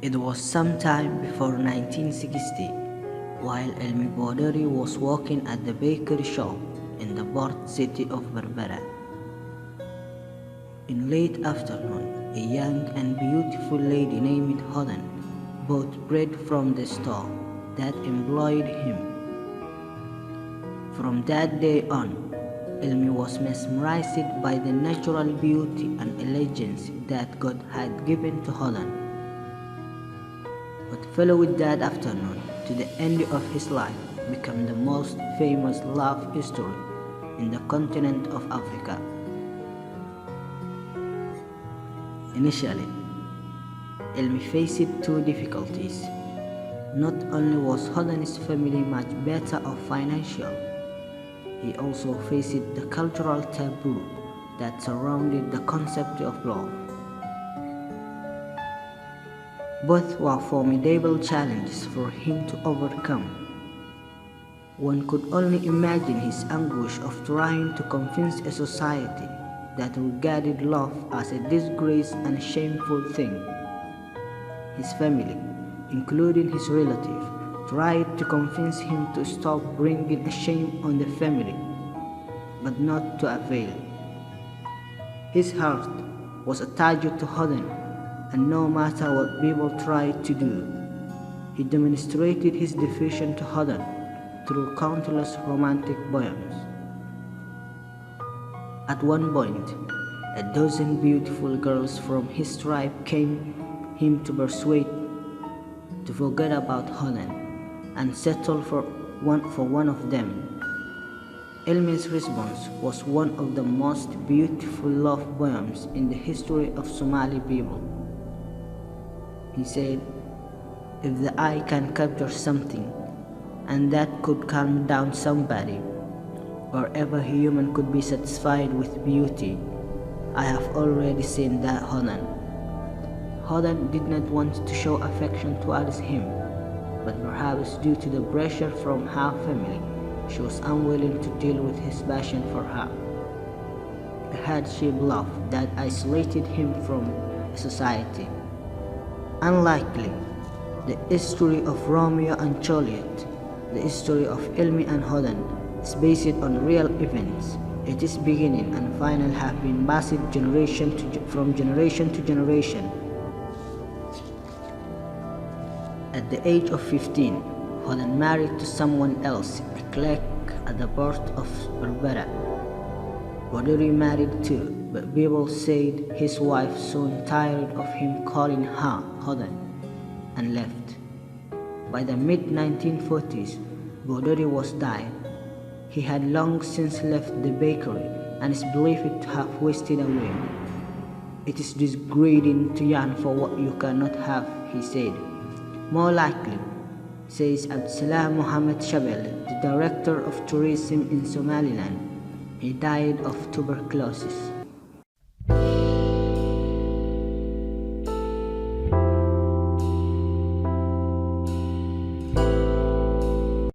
It was sometime before 1960, while Elmi Bodhari was working at the bakery shop in the port city of Berbera. In late afternoon, a young and beautiful lady named Hodan bought bread from the store that employed him. From that day on, Elmi was mesmerized by the natural beauty and elegance that God had given to Hodan. What followed that afternoon to the end of his life became the most famous love story in the continent of Africa. Initially, Elmi faced two difficulties. Not only was Hodan's family much better off financially, he also faced the cultural taboo that surrounded the concept of love. Both were formidable challenges for him to overcome. One could only imagine his anguish of trying to convince a society that regarded love as a disgrace and shameful thing. His family, including his relatives, tried to convince him to stop bringing a shame on the family, but not to avail. His heart was attached to Hodan, and no matter what people tried to do, he demonstrated his devotion to Hodan through countless romantic poems. At one point, a dozen beautiful girls from his tribe came him to persuade to forget about Hodan and settle for one of them. Elmi's response was one of the most beautiful love poems in the history of Somali people. He said, "If the eye can capture something, and that could calm down somebody, or ever human could be satisfied with beauty, I have already seen that Hodan." Hodan did not want to show affection towards him, but perhaps due to the pressure from her family, she was unwilling to deal with his passion for her. A hardship love that isolated him from society. Unlikely, the history of Romeo and Juliet, the history of Elmi and Hodan, is based on real events. Its beginning and final have been passed from generation to generation. At the age of 15, Hodan married to someone else, a clerk at the port of Berbera. Bodhari married too, but people said his wife soon tired of him calling her Hodan and left. By the mid-1940s, Bodhari was dying. He had long since left the bakery and is believed to have wasted away. "It is degrading to yearn for what you cannot have," he said. More likely, says Abdulsalam Mohammed Shabel, the director of tourism in Somaliland, he died of tuberculosis.